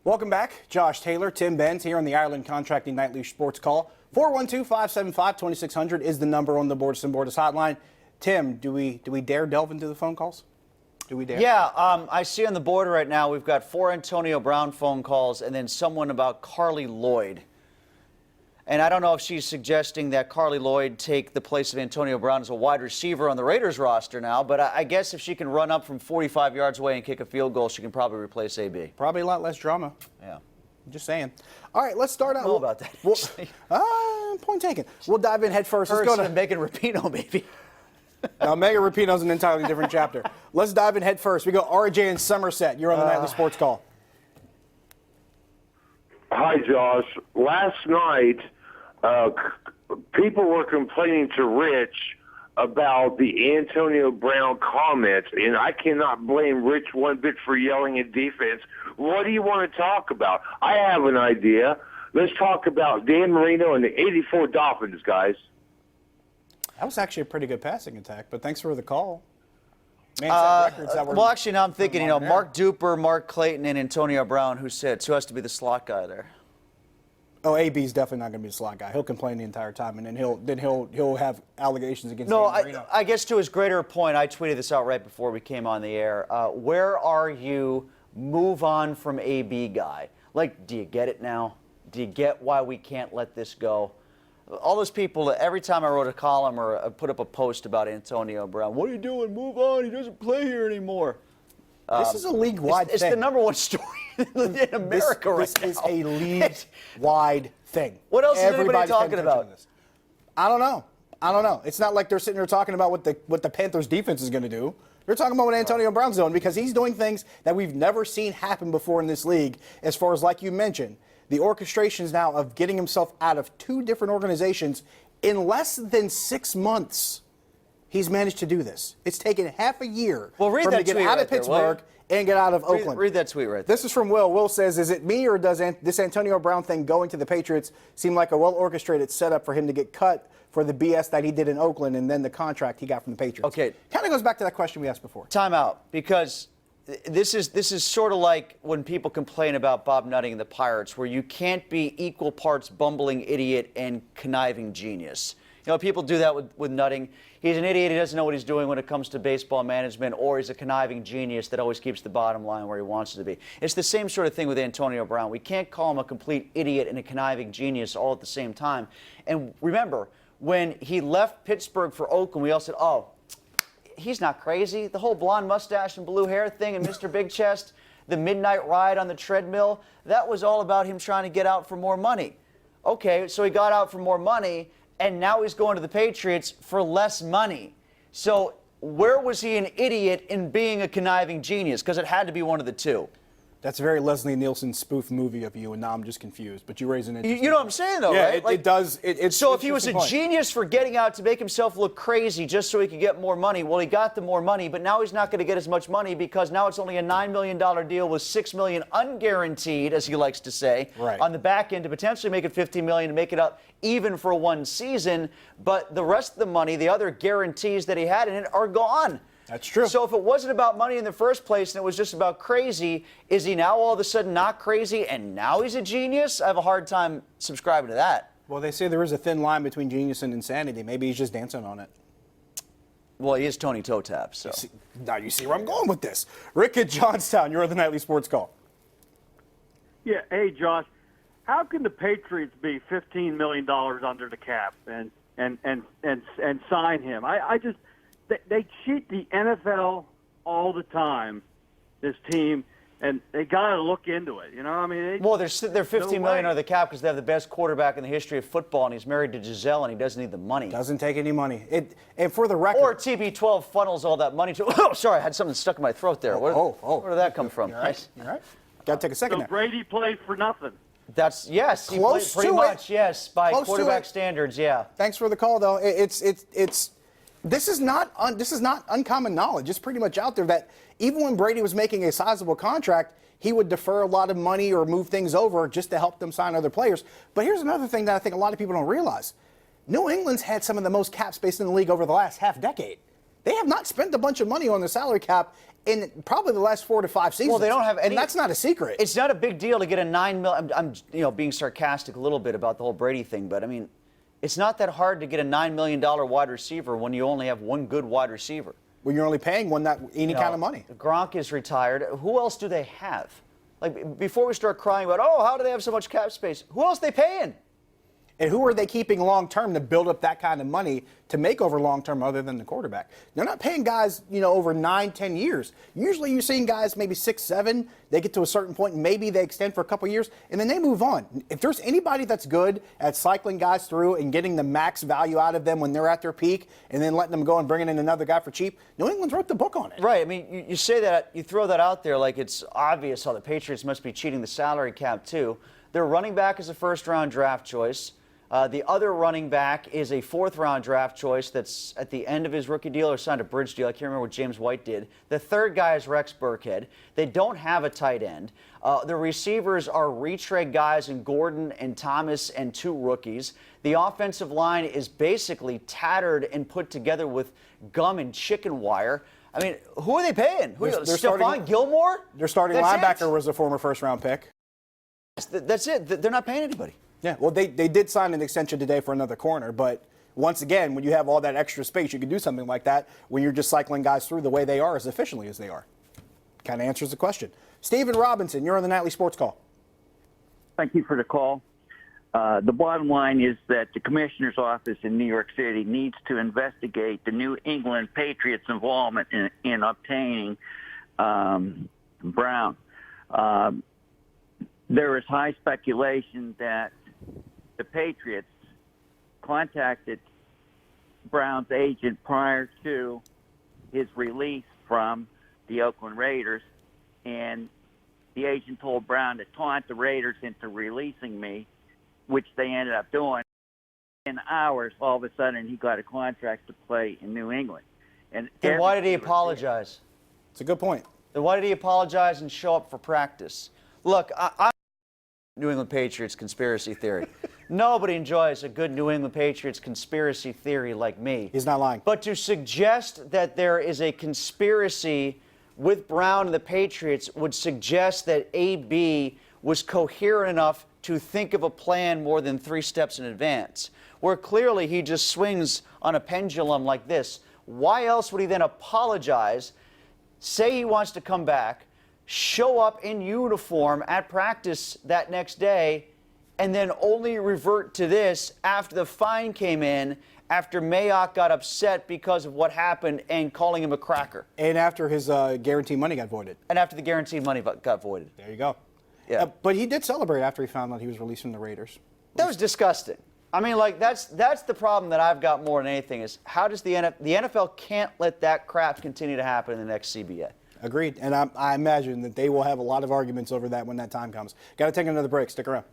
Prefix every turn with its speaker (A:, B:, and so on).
A: Welcome back. Josh Taylor, Tim Benz here on the Ireland Contracting Nightly Sports Call. 412-575-2600 is the number on the Borders and Borders hotline. Tim, do we dare delve into the phone calls? Do we dare?
B: Yeah, I see on the board right now we've got 4 Antonio Brown phone calls and then someone about Carly Lloyd. And I don't know if she's suggesting that Carly Lloyd take the place of Antonio Brown as a wide receiver on the Raiders roster now, but I guess if she can run up from 45 yards away and kick a field goal, she can probably replace AB.
A: Probably a lot less drama.
B: Yeah.
A: I'm just saying. All right, let's start out.
B: I don't know about that.
A: Point taken. We'll dive in head first.
B: Let's go to Megan Rapinoe, maybe.
A: Now, Megan Rapinoe's an entirely different chapter. Let's dive in head first. We go RJ in Somerset. You're on the Nightly Sports Call.
C: Hi, Josh. Last night, people were complaining to Rich about the Antonio Brown comments, and I cannot blame Rich one bit for yelling at defense. What do you want to talk about? I have an idea. Let's talk about Dan Marino and the '84 Dolphins, guys.
A: That was actually a pretty good passing attack, but thanks for the call. Man, records that were
B: well, actually, now I'm thinking, Mark Duper, Mark Clayton, and Antonio Brown, who has to be the slot guy there?
A: Oh, AB's definitely not going to be the slot guy. He'll complain the entire time, and then he'll have allegations against Dan Marino.
B: I guess to his greater point, I tweeted this out right before we came on the air. Where are you? Move on from AB guy. Like, do you get it now? Do you get why we can't let this go? All those people, every time I wrote a column or put up a post about Antonio Brown, what are you doing? Move on. He doesn't play here anymore.
A: This is a league-wide thing.
B: It's the number one story in America right now.
A: This is a league-wide thing.
B: What else is everybody talking about?
A: I don't know. It's not like they're sitting there talking about what the Panthers' defense is going to do. They're talking about what Antonio Brown's doing because he's doing things that we've never seen happen before in this league as far as, like you mentioned, the orchestrations now of getting himself out of 2 different organizations in less than 6 months. He's managed to do this. It's taken half a year for him to get out of Pittsburgh and get out of Oakland.
B: Read that tweet right there.
A: This is from Will. Will says, is it me or does this Antonio Brown thing going to the Patriots seem like a well-orchestrated setup for him to get cut for the BS that he did in Oakland and then the contract he got from the Patriots?
B: Okay.
A: Kind of goes back to that question we asked before.
B: Time out, because this is sort of like when people complain about Bob Nutting and the Pirates, where you can't be equal parts bumbling idiot and conniving genius. People do that with Nutting. He's an idiot. He doesn't know what he's doing when it comes to baseball management, or he's a conniving genius that always keeps the bottom line where he wants it to be. It's the same sort of thing with Antonio Brown. We can't call him a complete idiot and a conniving genius all at the same time. And remember, when he left Pittsburgh for Oakland, we all said, oh, he's not crazy. The whole blonde mustache and blue hair thing and Mr. Big Chest, the midnight ride on the treadmill, that was all about him trying to get out for more money. Okay, so he got out for more money, and now he's going to the Patriots for less money. So where was he an idiot in being a conniving genius? Because it had to be one of the two.
A: That's a very Leslie Nielsen spoof movie of you, and now I'm just confused. But you raise an interesting
B: You know what I'm saying, though,
A: yeah,
B: right?
A: it does.
B: So if he was a genius for getting out to make himself look crazy just so he could get more money, well, he got the more money, but now he's not going to get as much money because now it's only a $9 million deal with $6 million unguaranteed, as he likes to say, on the back end to potentially make it $15 million to make it up even for one season. But the rest of the money, the other guarantees that he had in it, are gone.
A: That's true.
B: So if it wasn't about money in the first place and it was just about crazy, is he now all of a sudden not crazy and now he's a genius? I have a hard time subscribing to that.
A: Well, they say there is a thin line between genius and insanity. Maybe he's just dancing on it.
B: Well, he is Tony Toe Tap, so.
A: Now you see where I'm going with this. Rick at Johnstown, you're on the Nightly Sports Call.
D: Yeah, hey, Josh. How can the Patriots be $15 million under the cap and sign him? I just... They cheat the NFL all the time, this team, and they got to look into it.
B: Well, they're $15 million under the cap because they have the best quarterback in the history of football, and he's married to Giselle, and he doesn't need the money.
A: Doesn't take any money. And for the record,
B: or TB12 funnels all that money to. Oh, sorry, I had something stuck in my throat there. Where did that come from?
A: All right. Got to take a second.
D: So Brady played for nothing.
B: That's yes, he
A: close
B: played pretty much. Yes, by quarterback standards. Yeah.
A: Thanks for the call, though. This is not uncommon knowledge. It's pretty much out there that even when Brady was making a sizable contract, he would defer a lot of money or move things over just to help them sign other players. But here's another thing that I think a lot of people don't realize. New England's had some of the most cap space in the league over the last half decade. They have not spent a bunch of money on the salary cap in probably the last 4 to 5 seasons.
B: Well, they don't have any.
A: And that's not a secret.
B: It's not a big deal to get a $9 million. I'm being sarcastic a little bit about the whole Brady thing, but I mean, it's not that hard to get a $9 million wide receiver when you only have one good wide receiver.
A: When you're only paying one any kind of money.
B: Gronk is retired. Who else do they have? Like, before we start crying about, oh, how do they have so much cap space? Who else are they paying?
A: And who are they keeping long term to build up that kind of money to make over long term other than the quarterback? They're not paying guys, over 9, 10 years. Usually you're seeing guys maybe 6, 7. They get to a certain point, maybe they extend for a couple years, and then they move on. If there's anybody that's good at cycling guys through and getting the max value out of them when they're at their peak and then letting them go and bringing in another guy for cheap, New England's wrote the book on it.
B: Right. I mean, you say that, you throw that out there like it's obvious how the Patriots must be cheating the salary cap too. Their running back is a first-round draft choice. The other running back is a 4th-round draft choice that's at the end of his rookie deal or signed a bridge deal. I can't remember what James White did. The third guy is Rex Burkhead. They don't have a tight end. The receivers are retread guys in Gordon and Thomas and 2 rookies. The offensive line is basically tattered and put together with gum and chicken wire. I mean, who are they paying? Stephon Gilmore?
A: Their starting linebacker was a former first-round pick.
B: That's it. They're not paying anybody.
A: Yeah, well, they did sign an extension today for another corner, but once again, when you have all that extra space, you can do something like that when you're just cycling guys through the way they are, as efficiently as they are. Kind of answers the question. Stephen Robinson, you're on the Nightly Sports Call.
E: Thank you for the call. The bottom line is that the commissioner's office in New York City needs to investigate the New England Patriots' involvement in obtaining Brown. There is high speculation that the Patriots contacted Brown's agent prior to his release from the Oakland Raiders, and the agent told Brown to taunt the Raiders into releasing me, which they ended up doing. In hours, all of a sudden, he got a contract to play in New England. And
B: then why did he apologize?
A: It's a good point.
B: Then why did he apologize and show up for practice? Look, I'm New England Patriots conspiracy theory. Nobody enjoys a good New England Patriots conspiracy theory like me.
A: He's not lying.
B: But to suggest that there is a conspiracy with Brown and the Patriots would suggest that AB was coherent enough to think of a plan more than 3 steps in advance, where clearly he just swings on a pendulum like this. Why else would he then apologize, say he wants to come back, show up in uniform at practice that next day, and then only revert to this after the fine came in, after Mayock got upset because of what happened and calling him a cracker?
A: And after his guaranteed money got voided.
B: And after the guaranteed money got voided.
A: There you go.
B: Yeah.
A: But he did celebrate after he found out he was released from the Raiders.
B: That was disgusting. I mean, like, that's the problem that I've got more than anything is how does the NFL can't let that crap continue to happen in the next CBA.
A: Agreed. And I imagine that they will have a lot of arguments over that when that time comes. Got to take another break. Stick around.